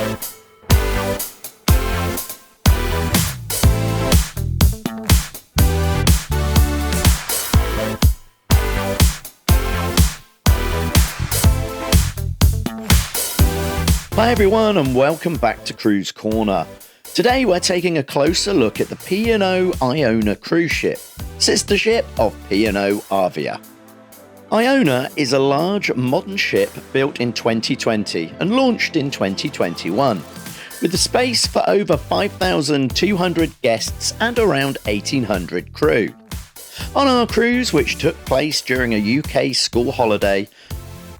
Hi everyone and welcome back to Cruise Corner. Today we're taking a closer look at the P&O Iona cruise ship, sister ship of P&O Avia. Iona is a large modern ship built in 2020 and launched in 2021, with the space for over 5,200 guests and around 1,800 crew. On our cruise, which took place during a UK school holiday,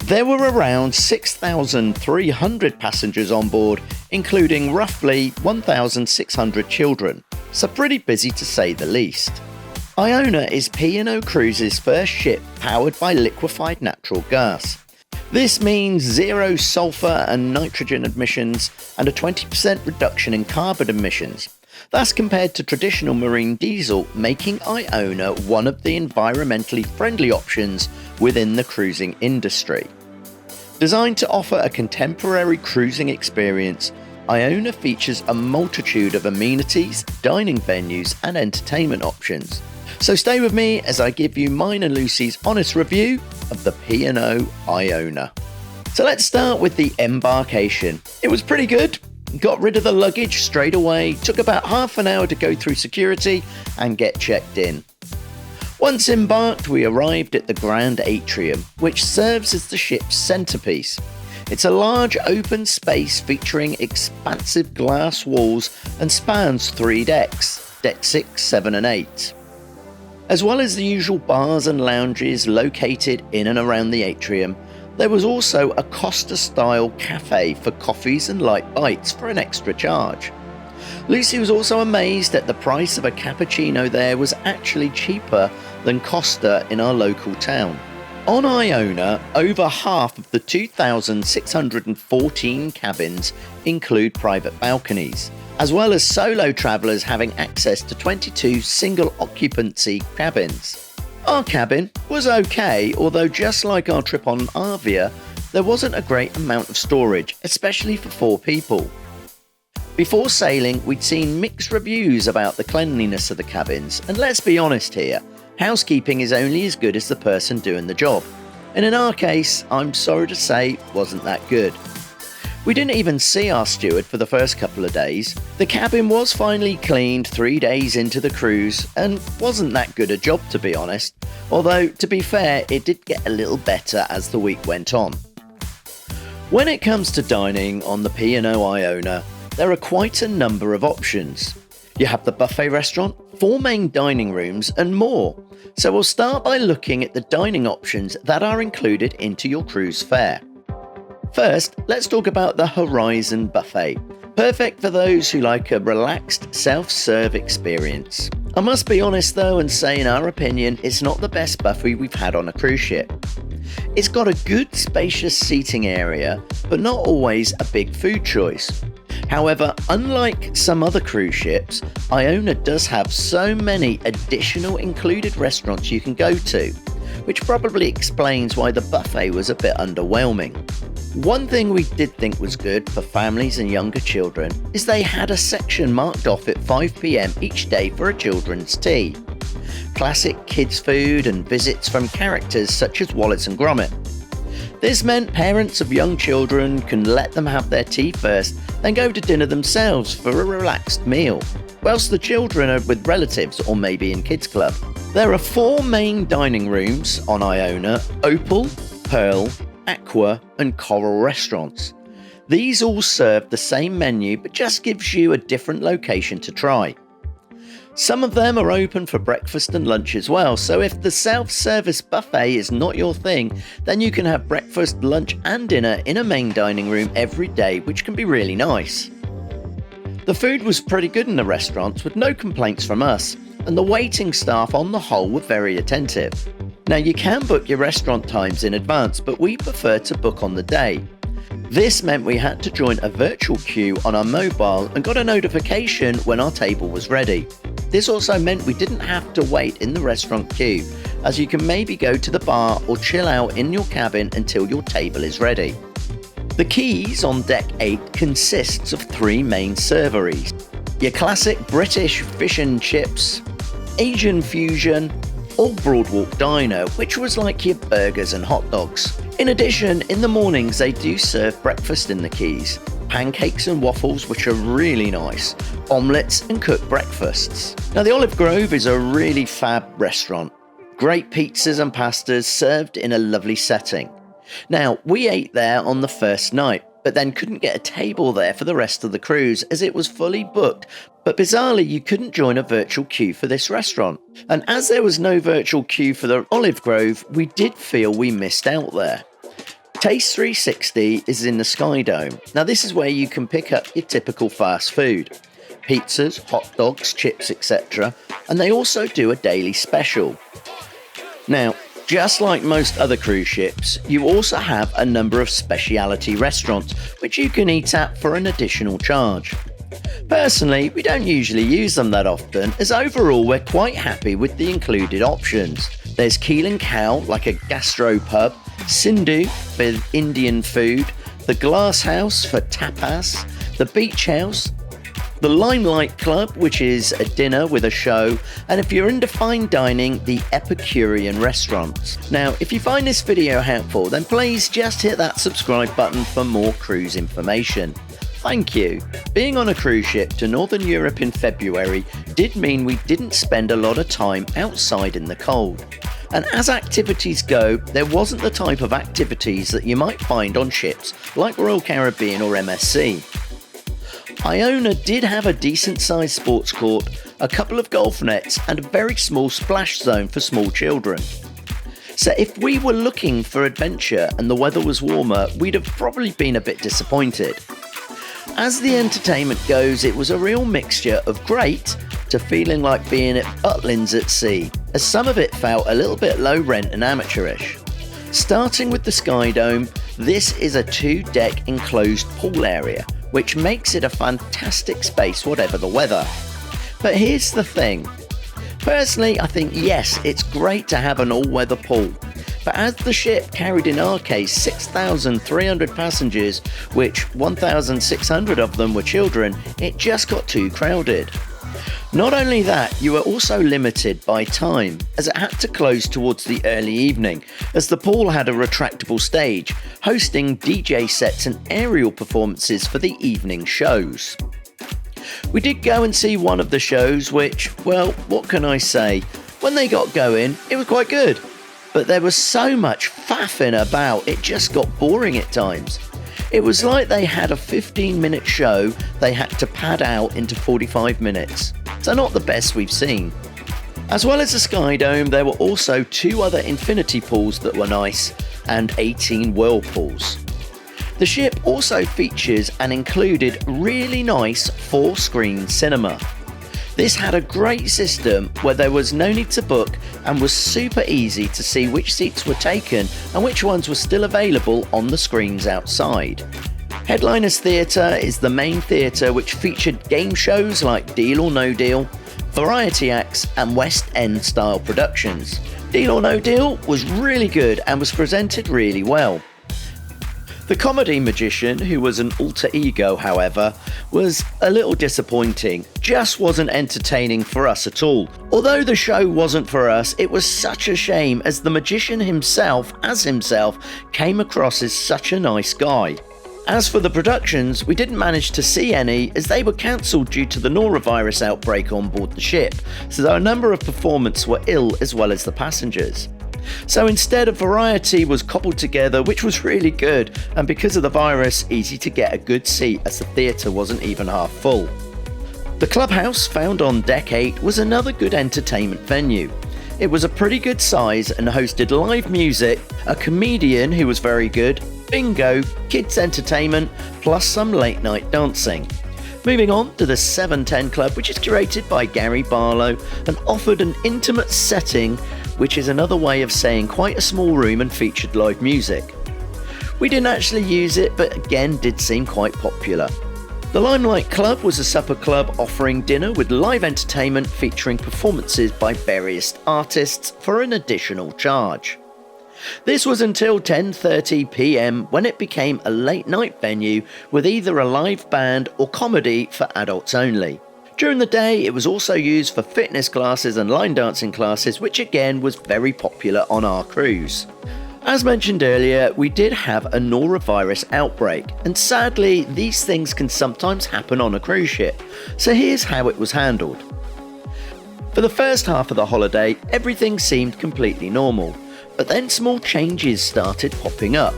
there were around 6,300 passengers on board, including roughly 1,600 children, so pretty busy to say the least. Iona is P&O Cruises' first ship powered by liquefied natural gas. This means zero sulfur and nitrogen emissions and a 20% reduction in carbon emissions. That's compared to traditional marine diesel, making Iona one of the environmentally friendly options within the cruising industry. Designed to offer a contemporary cruising experience, Iona features a multitude of amenities, dining venues, and entertainment options. So stay with me as I give you mine and Lucy's honest review of the P&O Iona. So let's start with the Embarkation. It was pretty good. Got rid of the luggage straight away, took about half an hour to go through security and get checked in. Once embarked, we arrived at the Grand Atrium, which serves as the ship's centerpiece. It's a large open space featuring expansive glass walls and spans 3 decks, deck 6, 7 and 8. As well as the usual bars and lounges located in and around the atrium, there was also a Costa-style cafe for coffees and light bites for an extra charge. Lucy was also amazed that the price of a cappuccino there was actually cheaper than Costa in our local town. On Iona, over half of the 2,614 cabins include private balconies, as well as solo travellers having access to 22 single-occupancy cabins. Our cabin was okay, although just like our trip on Avia, there wasn't a great amount of storage, especially for 4 people. Before sailing, we'd seen mixed reviews about the cleanliness of the cabins, and let's be honest here, housekeeping is only as good as the person doing the job. And in our case, I'm sorry to say, wasn't that good. We didn't even see our steward for the first couple of days. The cabin was finally cleaned 3 days into the cruise and wasn't that good a job, to be honest. Although, to be fair, it did get a little better as the week went on. When it comes to dining on the P&O Iona, there are quite a number of options. You have the buffet restaurant, 4 main dining rooms and more. So we'll start by looking at the dining options that are included into your cruise fare. First, let's talk about the Horizon Buffet, perfect for those who like a relaxed self-serve experience. I must be honest though and say in our opinion, it's not the best buffet we've had on a cruise ship. It's got a good spacious seating area, but not always a big food choice. However, unlike some other cruise ships, Iona does have so many additional included restaurants you can go to, which probably explains why the buffet was a bit underwhelming. One thing we did think was good for families and younger children is they had a section marked off at 5 p.m. each day for a children's tea. Classic kids food and visits from characters such as Wallace and Gromit. This meant parents of young children can let them have their tea first, then go to dinner themselves for a relaxed meal, whilst the children are with relatives or maybe in kids club. There are 4 main dining rooms on Iona: Opal, Pearl, Aqua and Coral restaurants. These all serve the same menu but just gives you a different location to try. Some of them are open for breakfast and lunch as well, so if the self-service buffet is not your thing, then you can have breakfast, lunch and dinner in a main dining room every day, which can be really nice. The food was pretty good in the restaurants with no complaints from us, and the waiting staff on the whole were very attentive. Now you can book your restaurant times in advance, but we prefer to book on the day. This meant we had to join a virtual queue on our mobile and got a notification when our table was ready. This also meant we didn't have to wait in the restaurant queue, as you can maybe go to the bar or chill out in your cabin until your table is ready. The quays on Deck 8 consists of 3 main serveries. Your classic British fish and chips, Asian fusion, or Broadwalk Diner, which was like your burgers and hot dogs. In addition, in the mornings they do serve breakfast in the quays. Pancakes and waffles, which are really nice, omelettes and cooked breakfasts. Now the Olive Grove is a really fab restaurant. Great pizzas and pastas served in a lovely setting. Now, we ate there on the first night, but then couldn't get a table there for the rest of the cruise as it was fully booked. But bizarrely, you couldn't join a virtual queue for this restaurant. And as there was no virtual queue for the Olive Grove, we did feel we missed out there. Taste 360 is in the SkyDome. Now this is where you can pick up your typical fast food. Pizzas, hot dogs, chips, etc. And they also do a daily special. Now, just like most other cruise ships, you also have a number of specialty restaurants which you can eat at for an additional charge. Personally, we don't usually use them that often, as overall we're quite happy with the included options. There's Keel & Cow, like a gastro pub, Sindhu for Indian food, the Glass House for tapas, the Beach House, the Limelight Club, which is a dinner with a show, and if you're into fine dining, the Epicurean restaurants. Now, if you find this video helpful, then please just hit that subscribe button for more cruise information. Thank you. Being on a cruise ship to Northern Europe in February did mean we didn't spend a lot of time outside in the cold. And as activities go, there wasn't the type of activities that you might find on ships like Royal Caribbean or MSC. Iona did have a decent sized sports court, a couple of golf nets and a very small splash zone for small children. So if we were looking for adventure and the weather was warmer, we'd have probably been a bit disappointed. As the entertainment goes, it was a real mixture of great to feeling like being at Butlins at sea, as some of it felt a little bit low rent and amateurish. Starting with the SkyDome, this is a 2-deck enclosed pool area, which makes it a fantastic space whatever the weather. But here's the thing. Personally, I think yes, it's great to have an all-weather pool. But as the ship carried in our case 6,300 passengers, which 1,600 of them were children, it just got too crowded. Not only that, you were also limited by time, as it had to close towards the early evening, as the pool had a retractable stage, hosting DJ sets and aerial performances for the evening shows. We did go and see one of the shows which, well, what can I say? When they got going, it was quite good. But there was so much faffing about, it just got boring at times. It was like they had a 15-minute show they had to pad out into 45 minutes. So not the best we've seen. As well as the SkyDome, there were also 2 other infinity pools that were nice, and 18 whirlpools. The ship also features an included really nice 4-screen cinema. This had a great system where there was no need to book and was super easy to see which seats were taken and which ones were still available on the screens outside. Headliners Theatre is the main theatre which featured game shows like Deal or No Deal, variety acts and West End style productions. Deal or No Deal was really good and was presented really well. The comedy magician, who was an alter ego however, was a little disappointing, just wasn't entertaining for us at all. Although the show wasn't for us, it was such a shame as the magician himself, came across as such a nice guy. As for the productions, we didn't manage to see any as they were cancelled due to the Noravirus outbreak on board the ship, so a number of performers were ill as well as the passengers. So instead a variety was cobbled together which was really good, and because of the virus easy to get a good seat as the theatre wasn't even half full. The clubhouse found on Deck 8 was another good entertainment venue. It was a pretty good size and hosted live music, a comedian who was very good, bingo, kids entertainment, plus some late night dancing. Moving on to the 710 Club, which is curated by Gary Barlow and offered an intimate setting, which is another way of saying quite a small room and featured live music. We didn't actually use it, but again did seem quite popular. The Limelight Club was a supper club offering dinner with live entertainment featuring performances by various artists for an additional charge. This was until 10:30 p.m. when it became a late night venue with either a live band or comedy for adults only. During the day, it was also used for fitness classes and line dancing classes, which again was very popular on our cruise. As mentioned earlier, we did have a Noravirus outbreak, and sadly, these things can sometimes happen on a cruise ship, so here's how it was handled. For the first half of the holiday, everything seemed completely normal, but then small changes started popping up.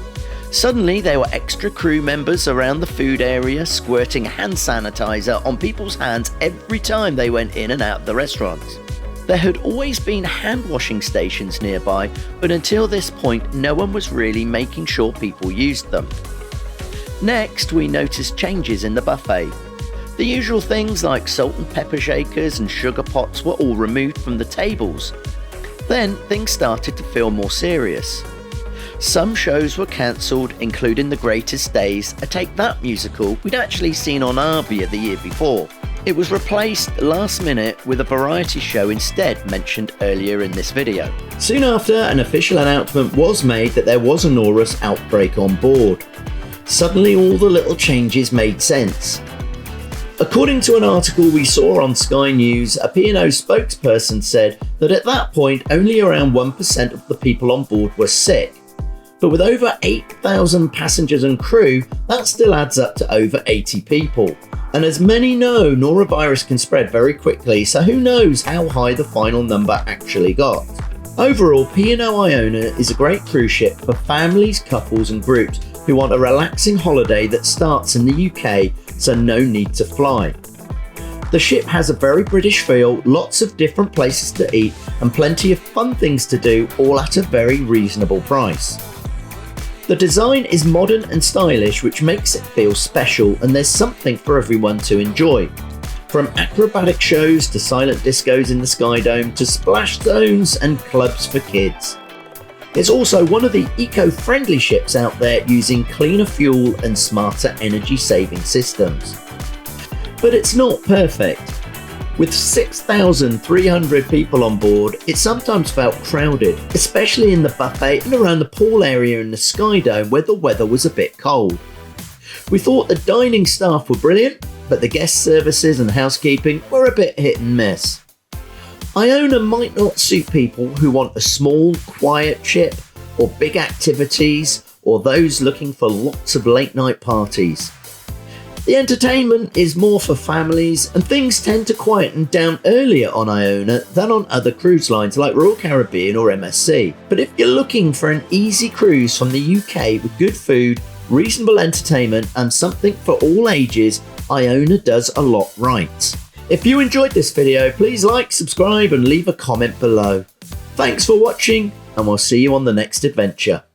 Suddenly, there were extra crew members around the food area squirting hand sanitizer on people's hands every time they went in and out of the restaurants. There had always been hand washing stations nearby, but until this point, no one was really making sure people used them. Next, we noticed changes in the buffet. The usual things like salt and pepper shakers and sugar pots were all removed from the tables. Then, things started to feel more serious. Some shows were cancelled, including The Greatest Days, a Take That musical we'd actually seen on Arbia the year before. It was replaced last minute with a variety show instead, mentioned earlier in this video. Soon after, an official announcement was made that there was a Noravirus outbreak on board. Suddenly all the little changes made sense. According to an article we saw on Sky News, a P&O spokesperson said that at that point only around 1% of the people on board were sick. But with over 8,000 passengers and crew, that still adds up to over 80 people. And as many know, Noravirus can spread very quickly, so who knows how high the final number actually got. Overall, P&O Iona is a great cruise ship for families, couples and groups who want a relaxing holiday that starts in the UK, so no need to fly. The ship has a very British feel, lots of different places to eat and plenty of fun things to do, all at a very reasonable price. The design is modern and stylish, which makes it feel special, and there's something for everyone to enjoy. From acrobatic shows to silent discos in the SkyDome to splash zones and clubs for kids. It's also one of the eco-friendly ships out there using cleaner fuel and smarter energy-saving systems. But it's not perfect. With 6,300 people on board, it sometimes felt crowded, especially in the buffet and around the pool area in the SkyDome where the weather was a bit cold. We thought the dining staff were brilliant, but the guest services and housekeeping were a bit hit and miss. Iona might not suit people who want a small, quiet ship, or big activities, or those looking for lots of late night parties. The entertainment is more for families, and things tend to quieten down earlier on Iona than on other cruise lines like Royal Caribbean or MSC. But if you're looking for an easy cruise from the UK with good food, reasonable entertainment and something for all ages, Iona does a lot right. If you enjoyed this video, please like, subscribe and leave a comment below. Thanks for watching, and we'll see you on the next adventure.